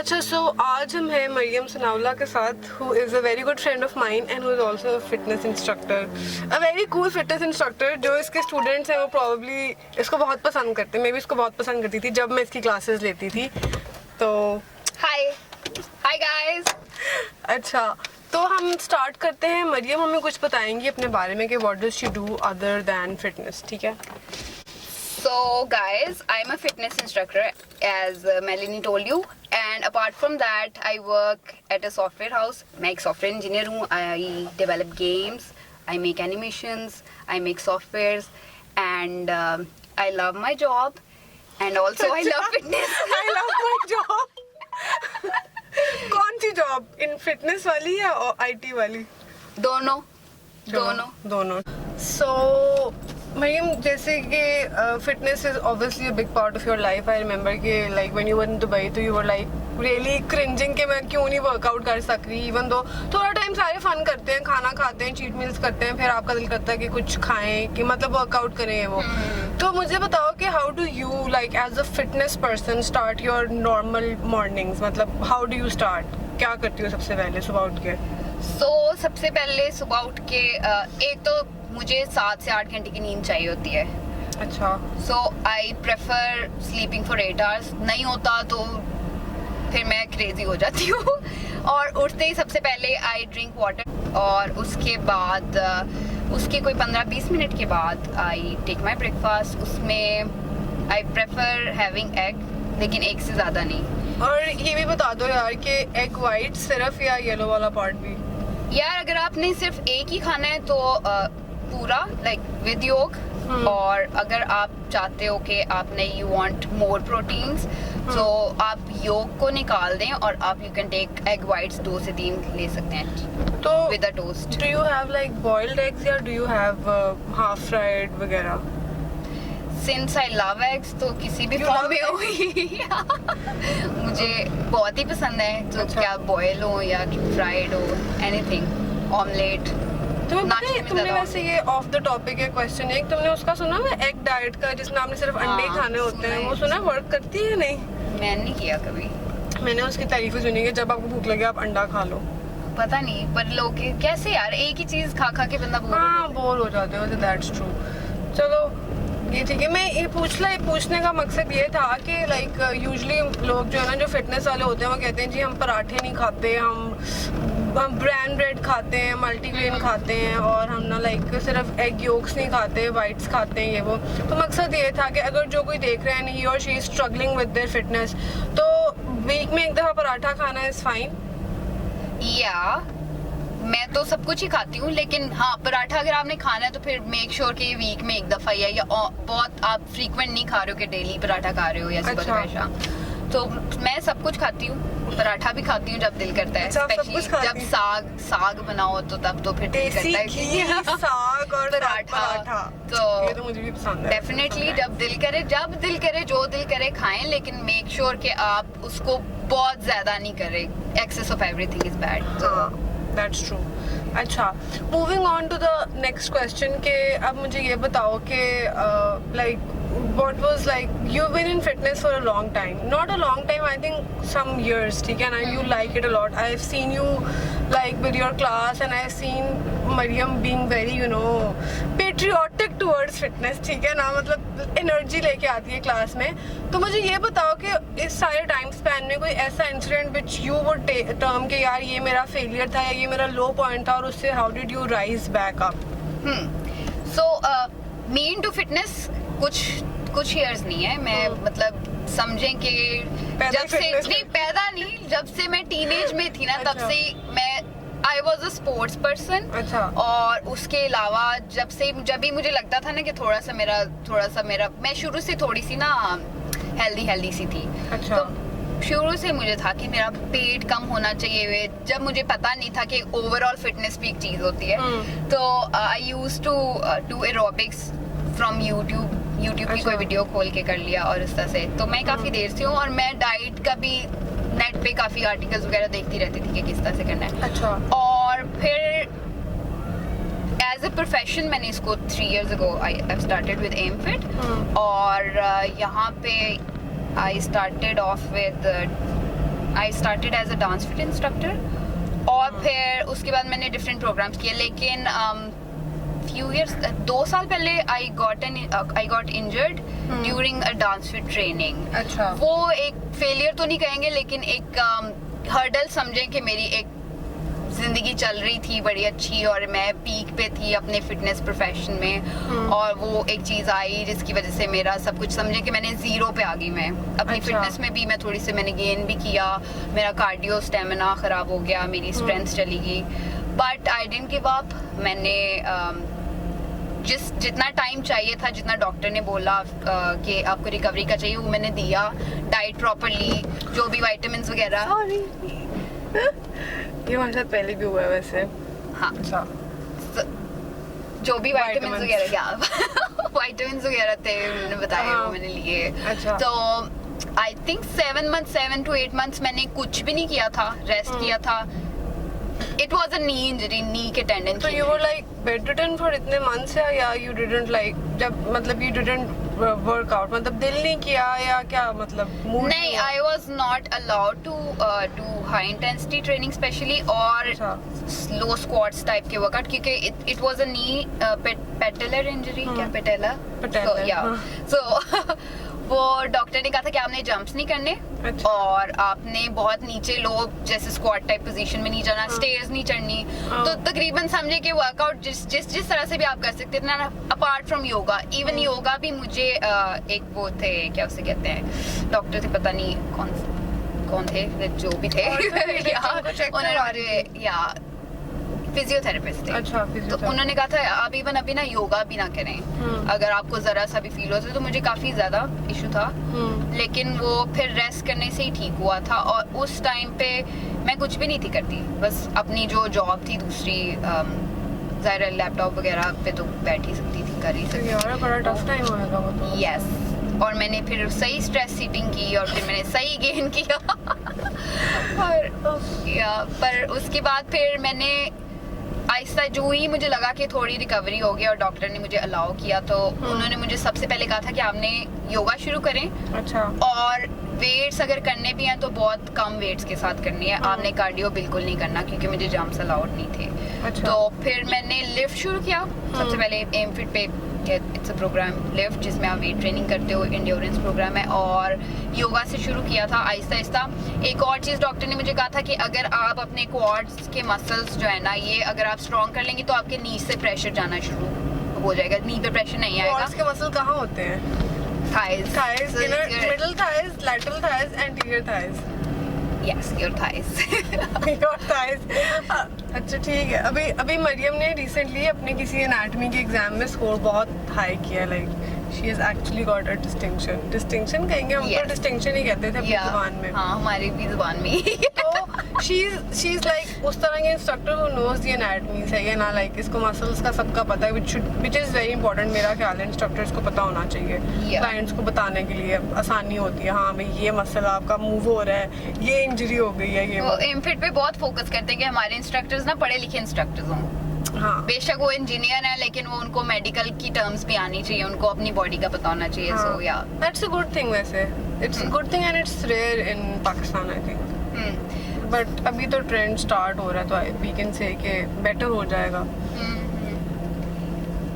अच्छा, सो आज हम हैं मरियम सनाउल्लाह के साथ, who is a very good friend of mine and who is also a fitness instructor, a very cool fitness instructor. जो इसके स्टूडेंट्स हैं वो probably इसको बहुत पसंद करते हैं, मैं भी इसको बहुत पसंद करती थी जब मैं इसकी क्लासेस लेती थी. तो हाय गाइस. अच्छा, तो हम स्टार्ट करते हैं. मरियम हमें कुछ बताएंगी अपने बारे में कि what does she do other than fitness, ठीक है? So guys, I'm a fitness instructor as Melanie told you, and apart from that I work at a software house. मैं एक software engineer हूँ. I develop games, I make animations, I make softwares, and I love my job, and also I love fitness. I love my job. कौन सी job? इन fitness वाली या IT वाली? दोनों. So Maryam, जैसे कि fitness is obviously a big part of your life. I remember कि like when you were in Dubai तो you were like really cringing कि मैं क्यों नहीं वर्कआउट कर सक रही. इवन दो थोड़ा टाइम सारे फन करते हैं, खाना खाते हैं, चीट मील्स करते हैं, फिर आपका दिल करता है कि कुछ खाएं, कि मतलब वर्कआउट करें वो. तो मुझे बताओ कि how do you like as a fitness person start your normal mornings. मतलब हाउ डू यू स्टार्ट, क्या करती हो सबसे पहले सुबह उठ के? सबसे पहले सुबह उठ के एक तो मुझे 7 से 8 घंटे की नींद चाहिए होती है. अच्छा. So I prefer sleeping for 8 hours. नहीं होता तो फिर मैं क्रेजी हो जाती हूँ. और उठते ही सबसे पहले आई ड्रिंक वाटर, और उसके बाद उसके कोई 15-20 मिनट के बाद आई टेक माई ब्रेकफास्ट. उसमें आई प्रेफर हैविंग एग, लेकिन एक से ज़्यादा नहीं. और ये भी बता दो यार कि एग वाइट सिर्फ या येलो वाला पार्ट भी? यार अगर आपने सिर्फ एक ही खाना है तो पूरा लाइक विद योग. और अगर आप चाहते हो कि आपने यू वांट मोर प्रोटीन्स तो आप योग को निकाल दें और आप you can take egg whites 2 से 3 ले सकते हैं तो with a toast. Do you have like boiled eggs या do you have half fried वगैरह? सिंस आई लव एग्स तो किसी भी फॉर्म में हो मुझे बहुत ही पसंद है. तो अच्छा. क्या बॉयल हो या फ्राइड हो, एनीथिंग, ऑमलेट. तुमने वैसे ये ऑफ द टॉपिक है क्वेश्चन, एक तुमने उसका सुना है एग डाइट का जिसमें आपने सिर्फ अंडे खाने होते हैं, वो सुना? वर्क करती है नहीं? मैंने नहीं किया कभी. मैंने उसकी तारीफें सुनी कि जब आपको भूख लगे आप अंडा खा लो. पता नहीं पर लोग कैसे यार एक ही चीज खा खा के बंदा बोर हो जाते हो. That's true. चलो ये ठीक है. मैं ये पूछने का मकसद ये था कि लाइक यूजुअली लोग जो है ना, जो फिटनेस वाले होते हैं, वो कहते हैं जी हम पराठे नहीं खाते, हम ब्रांड ब्रेड खाते हैं, मल्टीग्रेन खाते हैं, और हम ना लाइक सिर्फ एग योक्स नहीं खाते, वाइट्स खाते हैं, ये वो. तो मकसद ये था कि अगर जो कोई देख रहे हैं ही और she is struggling with their fitness, तो वीक में एक दफ़ा पराठा खाना इज फाइन. या मैं तो सब कुछ ही खाती हूँ, लेकिन हाँ पराठा अगर आपने खाना है तो फिर मेक श्योर कि वीक में एक दफा या बहुत आप फ्रीक्वेंट नहीं खा रहे हो कि डेली पराठा खा रहे हो या सुबह दोपहर शाम. तो मैं सब कुछ खाती हूँ. पराठा भी खाती हूँ जब दिल करता है. स्पेशली जब साग बनाओ तो तब तो फिर दिल करता है कि साग और पराठा. तो ये तो मुझे भी पसंद है. डेफिनेटली जब दिल करे जो दिल करे खाएं, लेकिन मेक श्योर कि आप उसको बहुत ज्यादा नहीं करें. Excess of everything is bad. That's true. अच्छा, moving on to the next question के अब मुझे ये बताओ कि like what was like you've been in fitness for a long time, not a long time, I think some years, ठीक है ना? You like it a lot. I've seen you like with your class and I've seen Mariam being very patriotic towards fitness, ठीक है ना? मतलब energy लेके आती है क्लास में. तो मुझे ये बताओ कि इस सारे टाइम स्पैन में कोई ऐसा incident which you would term के यार ये मेरा फेलियर था या ये मेरा लो पॉइंट था, और उससे how did you rise back up? So me into fitness कुछ ईयर्स नहीं है. मैं मतलब समझें कि जब से मैं टीनेज में थी ना, तब से मैं I was a sports person. और उसके अलावा जब भी मुझे लगता था ना कि थोड़ा सा मेरा मैं शुरू से थोड़ी सी ना हेल्दी सी थी. तो शुरू से मुझे था कि मेरा पेट कम होना चाहिए. जब मुझे पता नहीं था कि ओवरऑल फिटनेस भी एक चीज होती है. तो I used to do aerobics from YouTube की कोई वीडियो खोल के कर लिया, और इस तरह से. तो मैं काफी देर से हूँ, और मैं डाइट का भी नेट पे काफी आर्टिकल्स वगैरह देखती रहती थी कि किस तरह से करना है. अच्छा. और फिर एज अ प्रोफेशन मैंने इसको 3 years ago I started with AimFit. और यहाँ पे I started off with I started as a dance fit instructor और फिर उसके बाद मैंने डिफरेंट प्रोग्राम्स किए, लेकिन few years 2 साल पहले I got injured during a dance fit training. अच्छा. वो एक फेलियर तो नहीं कहेंगे, लेकिन एक हर्डल समझें कि मेरी एक जिंदगी चल रही थी बड़ी अच्छी और मैं पीक पे थी अपने फिटनेस प्रोफेशन में, और वो एक चीज आई जिसकी वजह से मेरा सब कुछ समझे कि मैंने जीरो पे आ गई। मैं अपनी फिटनेस में भी मैं थोड़ी सी मैंने गेन भी किया, मेरा कार्डियो स्टेमिना खराब हो गया, मेरी स्ट्रेंथ चली गई, but I didn't give up. मैंने जितना टाइम चाहिए था, जितना डॉक्टर ने बोला कि आपको रिकवरी का चाहिए, वो मैंने दिया। डाइट प्रॉपरली, जो भी विटामिन्स वगैरह। ये हमारे साथ पहले भी हुआ है वैसे। हाँ, अच्छा। जो भी विटामिन्स वगैरह क्या विटामिन्स वगैरह थे उन्होंने बताया, वो मैंने लिए। अच्छा। तो आई थिंक 7 to 8 months मैंने कुछ भी नहीं किया था, रेस्ट किया था। It was a knee injury, knee के tendon। So you were like bedridden for इतने months या you didn't like, जब मतलब you didn't work out, मतलब दिल नहीं किया या क्या, मतलब mood नहीं, I was not allowed to do high intensity training specially और slow squats type के workout, क्योंकि it was a knee patellar injury, क्या patella? So yeah, so वो डॉक्टर ने कहा था कि आपने जंप्स नहीं करने। अच्छा। और आपने बहुत नीचे लो जैसे स्क्वाट टाइप पोजीशन में नहीं जाना, स्टेयर्स नहीं चढ़नी। तो तकरीबन समझे कि वर्कआउट जिस तरह से भी आप कर सकते थे ना, apart from yoga. Even yoga भी मुझे एक वो थे, क्या उसे कहते हैं, डॉक्टर थे, पता नहीं कौन थे, जो भी थे या फिजियोथेरेपिस्ट थे। अच्छा, तो उन्होंने कहा था आप इवन अभी ना योगा भी ना करें अगर आपको जरा सा भी फील होता है। तो मुझे काफी ज्यादा इशू था, लेकिन वो फिर रेस्ट करने से ही ठीक हुआ था। और उस टाइम पे मैं कुछ भी नहीं थी करती, बस अपनी जो जॉब थी दूसरी, ज़ाहिर लैपटॉप वगैरह पे तो बैठ ही सकती थी, कर ही सकती थी। यार बड़ा टफ टाइम होगा वो तो। यस, और मैंने फिर सही स्ट्रेस सीटिंग की और फिर मैंने सही गेन किया पर उसके बाद फिर मैंने आहिस्ता, जो ही मुझे लगा कि थोड़ी रिकवरी हो गई और डॉक्टर ने मुझे अलाउ किया, तो उन्होंने मुझे सबसे पहले कहा था कि आपने योगा शुरू करें। अच्छा। और वेट्स अगर करने भी हैं तो बहुत कम वेट्स के साथ करनी है, आपने कार्डियो बिल्कुल नहीं करना, क्योंकि मुझे जंप्स अलाउड नहीं थे। अच्छा। तो फिर मैंने लिफ्ट शुरू किया सबसे पहले। एम फिट पे इट्स अ प्रोग्राम लिफ्ट, जिसमें आप वेट ट्रेनिंग करते हो, एंड्योरेंस प्रोग्राम है। और योगा से शुरू किया था आहिस्ता आहिस्ता। एक और चीज़ डॉक्टर ने मुझे कहा था कि अगर आप अपने क्वाड्स के मसल्स जो है ना, ये अगर आप स्ट्रॉन्ग कर लेंगे तो आपके नी से प्रेशर जाना शुरू हो जाएगा, नी पे प्रेशर नहीं आएगा। क्वाड्स के मसल कहाँ होते हैं? Thighs, middle thighs, lateral thighs, anterior thighs. Yes, your thighs. Your thighs. अच्छा, ठीक है। अभी मरियम ने रिसेंटली अपने किसी एनाटॉमी के एग्जाम में स्कोर बहुत हाई किया, like she has actually got a distinction कहेंगे हम तो, डिस्टिंक्शन ही कहते थे अपनी जुबान में। हाँ, हमारी भी जुबान में। तो शी इज लाइक उस तरह के instructor who knows the anatomy, सही है ना, लाइक इसको मसल्स का सबका पता है, व्हिच इज वेरी इंपॉर्टेंट। मेरा ख्याल है इंस्ट्रक्टर्स को पता होना चाहिए, क्लाइंट्स को बताने के लिए आसानी होती है। हाँ भाई, ये मसल आपका मूव हो रहा है, ये इंजरी हो गई है, ये। वो एमफिट पे बहुत फोकस करते हैं कि हमारे इंस्ट्रक्टर्स ना पढ़े लिखे इंस्ट्रक्टर्स हों। हाँ। बेशक वो इंजीनियर है, लेकिन वो उनको मेडिकल की टर्म्स भी आनी चाहिए, उनको अपनी बॉडी का पता होना चाहिए। सो या दैट्स अ गुड थिंग। वैसे it's a good thing and it's rare in Pakistan, I think. But अभी तो ट्रेंड स्टार्ट हो रहा है, तो वी कैन से कि बेटर हो जाएगा।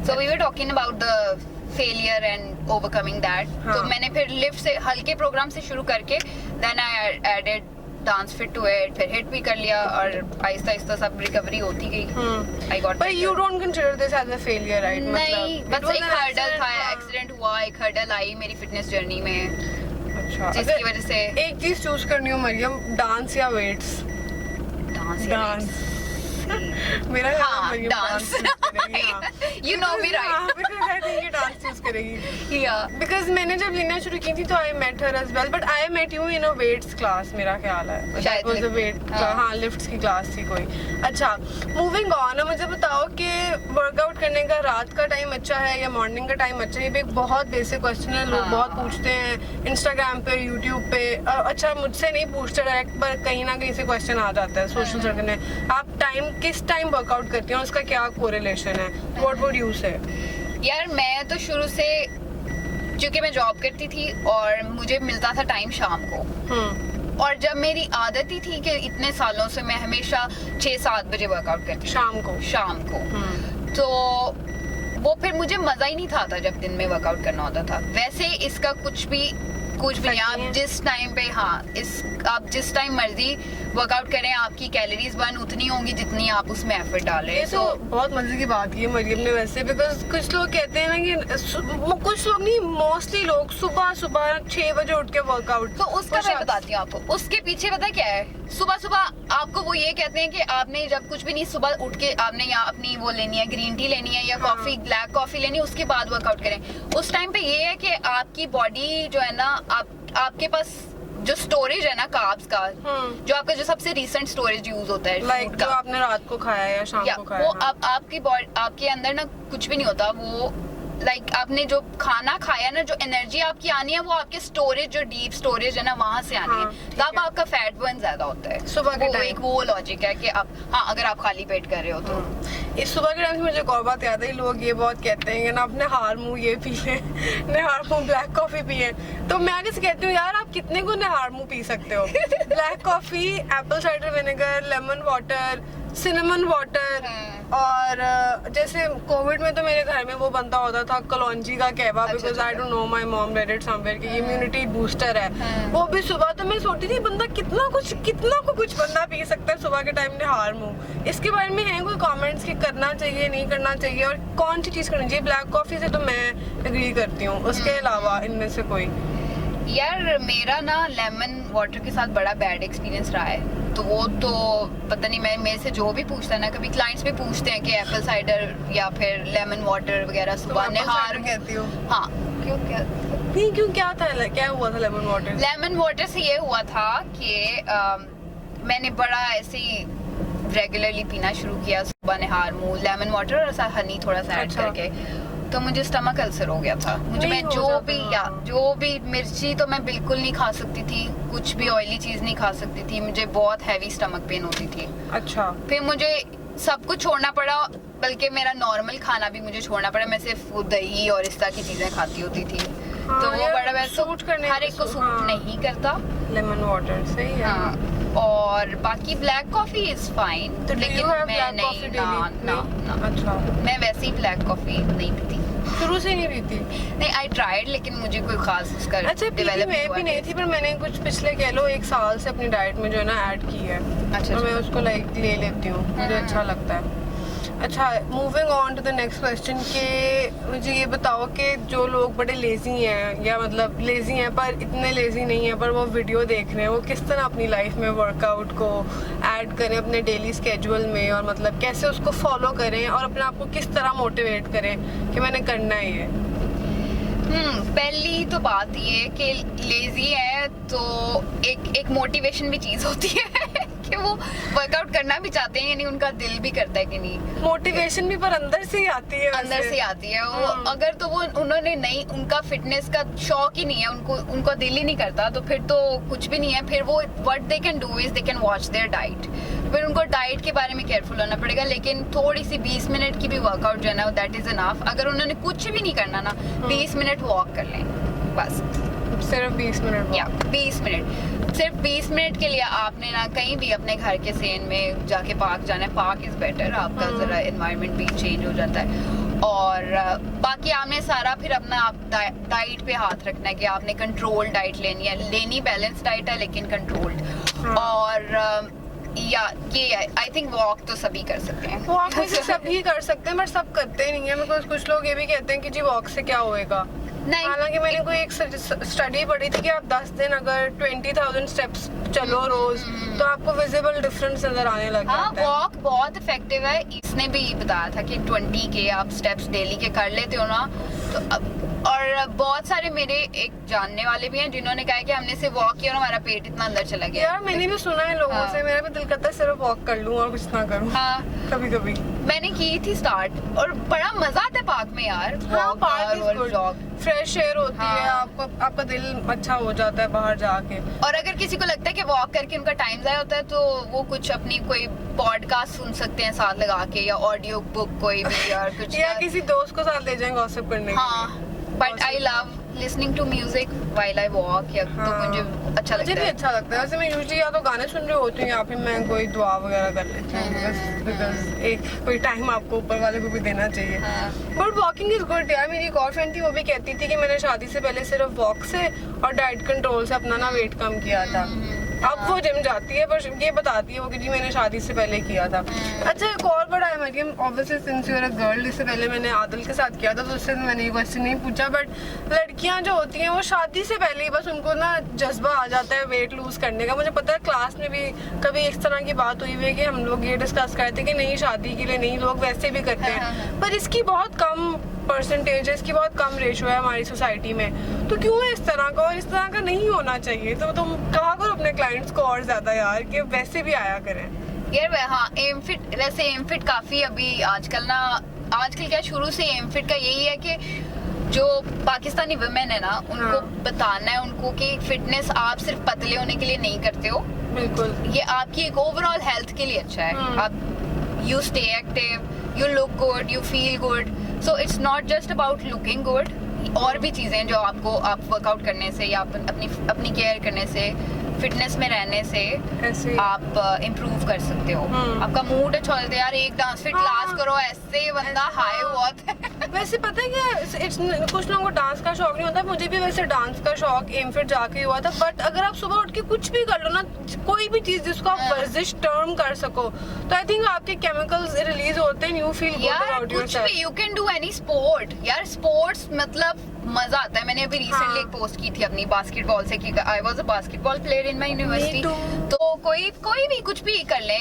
So we were talking about the failure and overcoming that. तो मैंने फिर लिफ्ट से हल्के प्रोग्राम से शुरू करके then I added dance fit to it, फिर हिट भी कर लिया और आहिस्ता आहिस्ता सब रिकवरी होती गई। I got. But you don't consider this as a failure, right? नहीं, बस एक हर्डल था, एक्सीडेंट हुआ, एक हर्डल आई मेरी फिटनेस जर्नी में। अच्छा। जिसकी वजह से एक चीज चूज करनी हो मरियम, डांस या वेट्स? डांस। मेरा हाँ, dance. You know me right. Because I think you dance choose करेगी। Yeah. Because मैंने जब लेना शुरू की थी तो I met her as well, but I met you in a weights class, मेरा ख्याल है। That was a weight, हाँ, लिफ्ट्स की क्लास थी कोई। अच्छा, moving on, मुझे बताओ कि वर्कआउट करने का रात का टाइम अच्छा है या मॉर्निंग का टाइम अच्छा है? ये एक बहुत बेसिक क्वेश्चन है, लोग बहुत पूछते हैं इंस्टाग्राम पे, यूट्यूब पे। अच्छा, मुझसे नहीं पूछते डायरेक्ट, पर कहीं ना कहीं से क्वेश्चन आ जाता है सोशल सर्कल में। आप किस टाइम वर्कआउट करती हैं, उसका क्या कोरिलेशन है? व्हाट वुड यू से? यार मैं तो शुरू से, क्योंकि मैं जॉब करती थी और मुझे मिलता था टाइम शाम को, और जब मेरी आदत ही थी कि इतने सालों से मैं हमेशा 6-7 बजे वर्कआउट करती थी शाम को तो वो फिर मुझे मजा ही नहीं था जब दिन में वर्कआउट करना होता था। वैसे इसका कुछ भी नहीं, आप जिस टाइम पे आप जिस टाइम मर्जी वर्कआउट करें, आपकी कैलोरीज बर्न उतनी होंगी जितनी आप उसमें एफर्ट डाल रहे हैं। तो बहुत मजे की बात की मरियम ने वैसे, बिकॉज कुछ लोग कहते हैं ना कि कुछ लोग नहीं, मोस्टली लोग सुबह 6 बजे उठ के वर्कआउट। तो उसका मैं बताती हूँ आपको, उसके पीछे पता क्या है, सुबह आपको वो ये कहते हैं कि आपने जब कुछ भी नहीं, सुबह उठ के आपने या अपनी वो लेनी है, ग्रीन टी लेनी है या कॉफी, ब्लैक कॉफी लेनी है, उसके बाद वर्कआउट करें। उस टाइम पे ये है कि आपकी बॉडी जो है ना, आपके पास जो स्टोरेज है ना कार्ब्स का, जो आपका जो सबसे रीसेंट स्टोरेज यूज होता है, लाइक जो आपने रात को खाया या शाम को खाया, वो आपकी बॉडी, आपके अंदर ना कुछ भी नहीं होता, वो लाइक आपने जो खाना खाया ना, जो एनर्जी आपकी आनी है वो आपके स्टोरेज, जो डीप स्टोरेज है ना, वहां से आनी है, तब आपका फैट बर्न ज्यादा होता है सुबह के टाइम। वो लॉजिक है कि आप अगर आप खाली पेट कर रहे हो तो। इस सुबह के टाइम से मुझे एक और बात याद है, लोग ये बहुत कहते हैं कि ना अपने हार मुंह ये पी लें, निहार मुंह ब्लैक कॉफी पिए। तो मैं आगे से कहती हूँ यार, आप कितने को निहार मुंह पी सकते हो? Black coffee, Apple cider vinegar, lemon water, cinnamon water, और जैसे कोविड में तो मेरे घर में वो बनता होता था कलौंजी का कहवा, because I don't know, my mom read it somewhere कि इम्यूनिटी बूस्टर है वो भी सुबह। तो मैं सोचती थी बंदा कितना कुछ बंदा पी सकता है सुबह के टाइम निहार मुंह। इसके बारे में है कोई कमेंट्स कि करना चाहिए नहीं करना चाहिए, और कौन सी चीज करनी चाहिए? ब्लैक कॉफी से तो मैं एग्री करती हूँ, उसके अलावा इनमें से कोई? यार मेरा ना लेमन वाटर के साथ बड़ा बैड एक्सपीरियंस रहा है, तो वो तो पता नहीं, मैं मेरे से जो भी पूछता है ना, कभी क्लाइंट्स भी पूछते हैं कि एप्पल साइडर या फिर लेमन वाटर वगैरह सुबह निहार कहती हूँ। हाँ क्यों क्या था, क्या हुआ था लेमन वाटर से? ये हुआ था कि मैंने बड़ा ऐसे ही रेगुलरली पीना शुरू किया सुबह निहार मुंह लेमन वाटर और हनी थोड़ा सा ऐड करके, तो मुझे स्टमक अल्सर हो गया था। मैं जो भी मिर्ची तो मैं बिल्कुल नहीं खा सकती थी, कुछ भी ऑयली चीज नहीं खा सकती थी, मुझे बहुत हैवी स्टमक पेन होती थी। अच्छा। फिर मुझे सब कुछ छोड़ना पड़ा, बल्कि मेरा नॉर्मल खाना भी मुझे छोड़ना पड़ा, मैं सिर्फ दही और इस तरह की चीजें खाती होती थी। तो वो बड़ा वैसे हर एक को सूट नहीं करता। लेमन वाटर सही है। और बाकी ब्लैक कॉफी इज फाइन, तो लेकिन मैं नहीं, ना अच्छा, मैं वैसे ही ब्लैक कॉफी नहीं पीती, शुरू से नहीं पीती। नहीं, आई ट्राइड, लेकिन मुझे कोई खास उसका डेवलप मैं भी नहीं थी, पर मैंने कुछ पिछले कह लो 1 साल से अपनी डाइट में जो है ना ऐड की है। अच्छा, मैं उसको लाइक ले लेती हूँ, मुझे अच्छा लगता है। अच्छा, moving on to the next question कि मुझे ये बताओ कि जो लोग बड़े लेजी हैं, या मतलब लेजी हैं पर इतने लेजी नहीं है, पर वो वीडियो देख रहे हैं, वो किस तरह अपनी लाइफ में वर्कआउट को ऐड करें अपने डेली स्केड्यूल में, और मतलब कैसे उसको फॉलो करें और अपने आप को किस तरह मोटिवेट करें कि मैंने करना ही है? पहली तो बात ये कि लेजी है तो एक मोटिवेशन भी चीज होती है कि वो वर्कआउट करना भी चाहते हैं, यानी उनका दिल भी करता है कि नहीं। मोटिवेशन भी पर अंदर से ही आती है, अंदर से आती है वो। अगर तो वो उन्होंने नहीं, उनका फिटनेस का शौक ही नहीं है, उनका दिल ही नहीं करता, तो फिर तो कुछ भी नहीं है। फिर वो what they can do is they can watch their diet, फिर उनको डाइट के बारे में केयरफुल होना पड़ेगा। लेकिन थोड़ी सी 20 मिनट की भी वर्कआउट जो है ना, दैट इज इनफ। अगर उन्होंने कुछ भी नहीं करना ना, 20 मिनट वॉक कर लें बस, सिर्फ 20 मिनट, या 20 मिनट, सिर्फ 20 मिनट के लिए आपने ना कहीं भी अपने घर के सेन में जाके पार्क जाना है। पार्क इज बेटर, आपका जरा एनवायरनमेंट भी चेंज हो जाता है। और बाकी आपने सारा फिर अपना आप डाइट पे हाथ रखना है कि आपने कंट्रोल डाइट लेनी है, लेनी बैलेंस डाइट है लेकिन कंट्रोल्ड। और या ये आई थिंक वॉक तो सभी कर सकते हैं, वॉक सभी कर सकते हैं, बट सब करते नहीं है। बिकॉज कुछ लोग ये भी कहते हैं कि जी वॉक से क्या होएगा। हालांकि मैंने कोई एक स्टडी पढ़ी थी कि आप 10 दिन अगर 20,000 स्टेप्स चलो रोज, तो आपको विजिबल डिफरेंस नजर आने लग जाता है। वॉक बहुत इफेक्टिव है। इसने भी बताया था कि 20 के आप स्टेप्स डेली के कर लेते हो ना, तो और बहुत सारे मेरे एक जानने वाले भी हैं जिन्होंने कहा कि हमने सिर्फ वॉक किया और हमारा पेट इतना अंदर चला गया। यार मैंने भी सुना है लोगों से, मेरा भी दिल करता है सिर्फ वॉक कर लूं और कुछ ना करूं। कभी कभी मैंने की थी स्टार्ट, और बड़ा मजा आता है पार्क में यार। पार्क फ्रेश एयर होती है, आपका दिल अच्छा हो जाता है बाहर जाके। और अगर किसी को लगता है कि वॉक करके उनका टाइम जाया होता है, तो वो कुछ अपनी कोई पॉडकास्ट सुन सकते हैं साथ लगा के, या ऑडियो बुक कोई भी, और कुछ या किसी दोस्त को साथ ले जाएंगे गॉसिप करने के लिए। But I love listening to music while I walk, या तो मुझे अच्छा मुझे लगता भी है। अच्छा लगता है। वैसे मैं यूजुअली या तो गाने सुन रही होती हूँ या फिर मैं कोई दुआ वगैरह कर लेती हूँ, बिकॉज एक कोई टाइम आपको ऊपर वाले को भी देना चाहिए। बट वॉकिंग इज गुड यार। मेरी एक और फ्रेंड थी, वो भी कहती थी कि मैंने शादी से पहले सिर्फ वॉक से और डाइट कंट्रोल से अपना ना वेट कम किया था। अब वो जिम जाती है, पर ये बताती है वो कि जी मैंने शादी से पहले किया था। अच्छा, एक और बड़ा है Maryam, obviously since you are a girl, इससे पहले मैंने आदिल के साथ किया था तो उससे मैंने ये क्वेश्चन नहीं पूछा, बट लड़कियां जो होती हैं वो शादी से पहले ही बस उनको ना जज्बा आ जाता है वेट लूज करने का। मुझे पता है क्लास में भी कभी इस तरह की बात हुई हुई है कि हम लोग ये डिस्कस करते हैं कि नहीं शादी के लिए नहीं, लोग वैसे भी करते हैं, पर इसकी बहुत कम परसेंटेज है, इसकी बहुत कम रेशो है हमारी सोसाइटी में। तो क्यों है इस तरह का, और इस तरह का नहीं होना चाहिए। तो तुम कहा करो अपने क्लाइंट्स को और ज्यादा यार कि वैसे भी आया करें यार। हाँ, एम फिट, वैसे एम फिट काफी अभी आजकल ना, आजकल क्या शुरू से एम फिट का यही है कि जो पाकिस्तानी वुमेन है ना, उनको बताना है उनको कि फिटनेस आप सिर्फ पतले होने के लिए नहीं करते हो, बिल्कुल ये आपकी एक ओवरऑल हेल्थ के लिए अच्छा है। आप you stay active, you look good, you feel good, so it's not just about looking good. और भी चीजें जो आपको, आप वर्कआउट करने से या अपनी केयर करने से, फिटनेस में रहने से ऐसे आप इम्प्रूव कर सकते हो। आपका मूड अच्छा होता है यार, एक डांस फिट क्लास करो, ऐसे बंदा हाई बहुत है। वैसे पता है क्या, कुछ लोगों को डांस का शौक नहीं होता, मुझे भी वैसे डांस का शौक एम फिट जाके हुआ था। बट अगर आप सुबह उठ के कुछ भी कर लो ना, कोई भी चीज जिसको आप वर्जिश टर्म कर सको, तो आई थिंक आपके केमिकल्स रिलीज होते हैं, you feel good about yourself. You can do any sport यार, स्पोर्ट्स मतलब मजा आता है। मैंने अभी रिसेंटली एक पोस्ट की थी अपनी बास्केटबॉल से कि I was a basketball player in my university. तो कोई भी कुछ भी कर ले,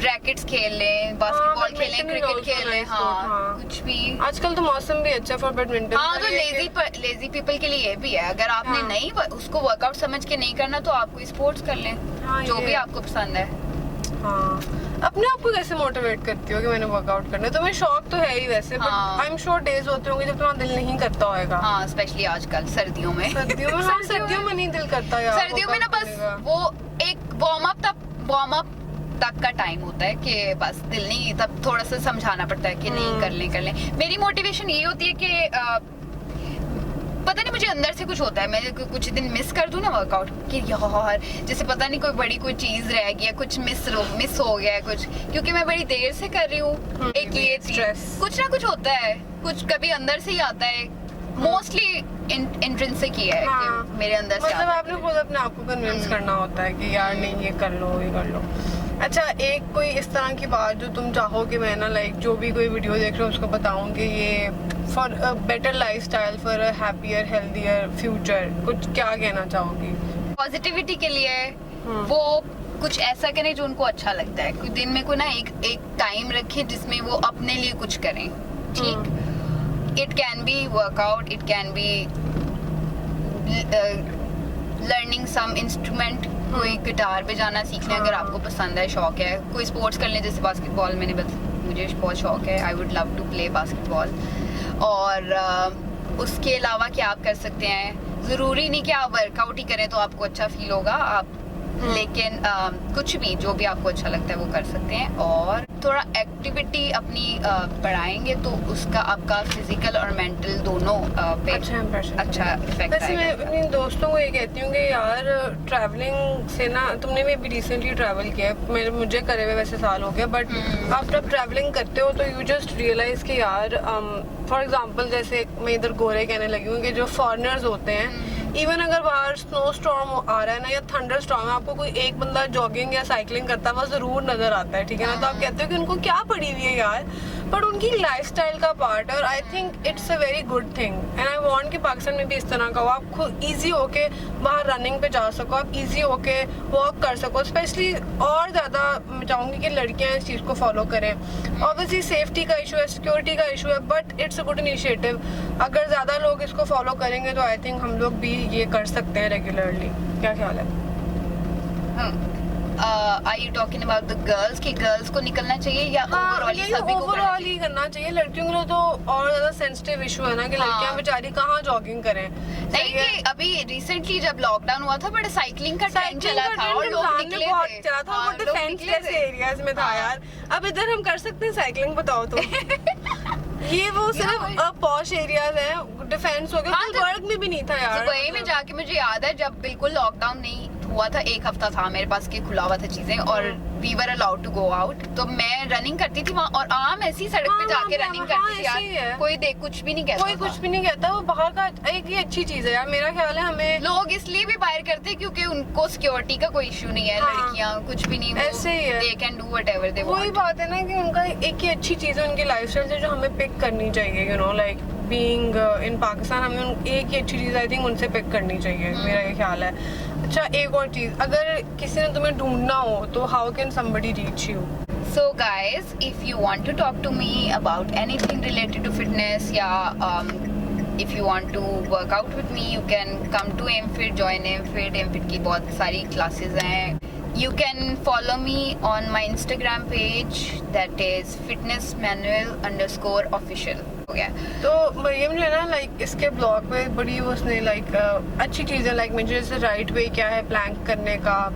रैकेट्स खेल लें, बास्केटबॉल खेलें, क्रिकेट खेल लें, हाँ कुछ भी। आजकल तो मौसम भी अच्छा फॉर बैडमिंटन। हाँ, तो लेजी पीपल के लिए ये भी है। अगर आपने नहीं उसको वर्कआउट समझ के नहीं करना तो आप कोई स्पोर्ट्स कर लें, जो भी आपको पसंद है। हाँ, अपने आप को कैसे मोटिवेट करती हो कि मैंने वर्कआउट करना है? तुम्हें शौक तो है ही वैसे, but I am sure days होते होंगे जब तुम्हारा दिल नहीं करता होगा। हाँ, स्पेशली आजकल सर्दियों में। सर्दियों में नहीं दिल करता यार। सर्दियों में ना बस वो एक वार्म अप तक का टाइम होता है कि बस दिल नहीं, तब थोड़ा सा समझाना पड़ता है कि नहीं कर लें। मेरी मोटिवेशन ये होती है कि पता नहीं मुझे अंदर से कुछ होता है, मैं कुछ दिन मिस कर दूं ना वर्कआउट कि यार जैसे पता नहीं कोई बड़ी कोई चीज रह गई है, कुछ मिस हो गया है कुछ, क्योंकि मैं बड़ी देर से कर रही हूँ। एक ये स्ट्रेस कुछ ना कुछ होता है, कुछ कभी अंदर से ही आता है, मोस्टली इंट्रिंसिक ही है कि मेरे अंदर से मतलब आपने खुद अपने आप को कन्विंस करना होता है कि यार नहीं ये कर लो। अच्छा, एक कोई इस तरह की बात जो तुम चाहो कि मैं ना लाइक जो भी कोई वीडियो देख रहा हूँ उसको बताऊँ कि ये for a better lifestyle, for a happier healthier future, कुछ क्या कहना चाहोगी? पॉजिटिविटी के लिए वो कुछ ऐसा करें जो उनको अच्छा लगता है। दिन में कोई ना एक टाइम रखें जिसमें वो अपने लिए कुछ करें, ठीक। It can be workout, it can be learning some instrument, कोई गिटार बजाना सीख लें अगर आपको पसंद है, शौक है। कोई स्पोर्ट्स कर लें, जैसे बास्केटबॉल मुझे बहुत शौक है, I would love to play basketball. और उसके अलावा क्या आप कर सकते हैं, ज़रूरी नहीं कि आप वर्कआउट ही करें तो आपको अच्छा फील होगा, आप लेकिन कुछ भी जो भी आपको अच्छा लगता है वो कर सकते हैं। और थोड़ा एक्टिविटी अपनी बढ़ाएंगे तो उसका आपका फिजिकल और मेंटल दोनों पे अच्छा इफेक्ट वैसे मैं अपने दोस्तों को ये कहती हूँ कि यार ट्रैवलिंग से ना, तुमने भी अभी रिसेंटली ट्रैवल किया है, मुझे करे हुए वैसे साल हो गया, बट आप जब ट्रैवलिंग करते हो तो यू जस्ट रियलाइज कि यार फॉर एग्जाम्पल जैसे मैं इधर गोरे कहने लगी हूँ कि जो फॉरेनर्स होते हैं, इवन अगर बाहर स्नो स्टॉर्म आ रहा है ना या थंडर स्टॉर्म, आपको कोई एक बंदा जॉगिंग या साइकिलिंग करता हुआ जरूर नजर आता है, ठीक है ना? तो आप कहते हो कि उनको क्या पड़ी हुई है यार, बट उनकी लाइफस्टाइल का पार्ट है। और I think it's a very good thing and I want कि पाकिस्तान में भी इस तरह का हो, आप खुद ईजी होके बाहर रनिंग पे जा सको, आप ईजी होके वॉक कर सको। स्पेशली और ज़्यादा मैं चाहूँगी कि लड़कियाँ इस चीज़ को फॉलो करें। ऑब्वियसली सेफ्टी का इशू है, सिक्योरिटी का इशू है, but it's a good initiative. अगर ज़्यादा लोग इसको फॉलो करेंगे तो आई थिंक हम लोग भी ये कर सकते हैं रेगुलरली। क्या ख्याल है? Are you talking about the girls कि गर्ल्स को निकलना चाहिए या ओवरऑल ही सभी को ओवरऑल ही करना चाहिए? लड़कियों के लिए तो और ज्यादा सेंसिटिव इशू है ना कि लड़कियां बेचारी कहाँ जॉगिंग करें। नहीं कि अभी रिसेंटली जब लॉकडाउन हुआ था बड़ा साइकिलिंग का ट्रेंड चला था और लोग निकले थे, चला था, वो डिफेंस जैसे एरियाज में था यार। अब इधर हम कर सकते हैं साइकिलिंग, बताओ तो। ये वो सिर्फ पॉश एरियाज हैं, डिफेंस हो गया, हाँ, गुलबर्ग में भी नहीं था यार। दुबई में जाके मुझे याद है जब बिल्कुल लॉकडाउन नहीं हुआ था, एक हफ्ता था मेरे पास के खुला हुआ था चीजें और we were allowed to go out, तो मैं रनिंग करती थी वहाँ और आम ऐसी सड़क पे जाके रनिंग करती थी यार, कोई देख कुछ भी नहीं कहता, कोई कुछ भी नहीं कहता। वो बाहर का एक ही अच्छी चीज है यार, मेरा ख्याल है। हमें लोग इसलिए भी बाहर करते हैं क्योंकि उनको सिक्योरिटी का कोई इशू नहीं है, लड़कियां कुछ भी नहीं, ऐसे ही है, they can do whatever they want. वही बात है ना कि उनका एक ही अच्छी चीज है उनकी लाइफस्टाइल से जो हमें पिक करनी चाहिए, you know, like being in Pakistan हमें एक ही अच्छी चीज आई थिंक उनसे पिक करनी चाहिए, मेरा ये ख्याल है। अच्छा, एक और चीज, अगर किसी ने तुम्हें ढूंढना हो तो how can somebody reach you? So guys, if you want to talk to me about anything related to fitness, if you want to work out with me, you can come to MFit, join MFit. MFit की बहुत सारी classes हैं. You can follow me on my Instagram page, that is fitnessmanual_official. हो गया। तो मरियम जो है ना, लाइक इसके ब्लॉग में बड़ी उसने लाइक अच्छी चीज़ें, लाइक मुझे जैसे राइट वे क्या है प्लैंक करने का,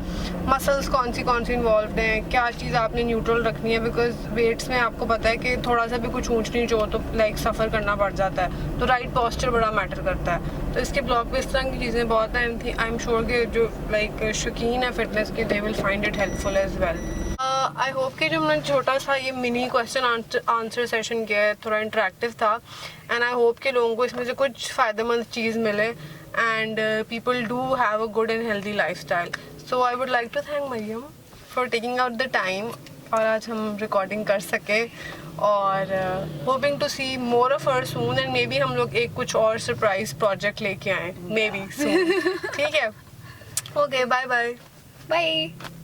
मसल्स कौन सी इन्वॉल्व हैं, क्या चीज़ आपने न्यूट्रल रखनी है, बिकॉज वेट्स में आपको पता है कि थोड़ा सा भी कुछ ऊंच नीच हो तो लाइक सफ़र करना पड़ जाता है, तो राइट पॉस्चर बड़ा मैटर करता है। तो इसके ब्लॉग पे इस तरह की चीज़ें बहुत हैं। आई एम श्योर कि जो लाइक शौकीन है फिटनेस के, they will find it helpful as well. I hope कि जो हमने छोटा सा ये मिनी क्वेश्चन आंसर सेशन किया है थोड़ा इंटरेक्टिव था, एंड आई होप कि लोगों को इसमें से कुछ फ़ायदेमंद चीज़ मिले, and people do have a good and healthy lifestyle. So I would like to thank Maryam for taking out the time, और आज हम रिकॉर्डिंग कर सके, और hoping to see more of her soon, and maybe हम लोग एक कुछ और सरप्राइज प्रोजेक्ट लेके आए, मे बी सून। ठीक है, ओके, बाय बाय। Bye.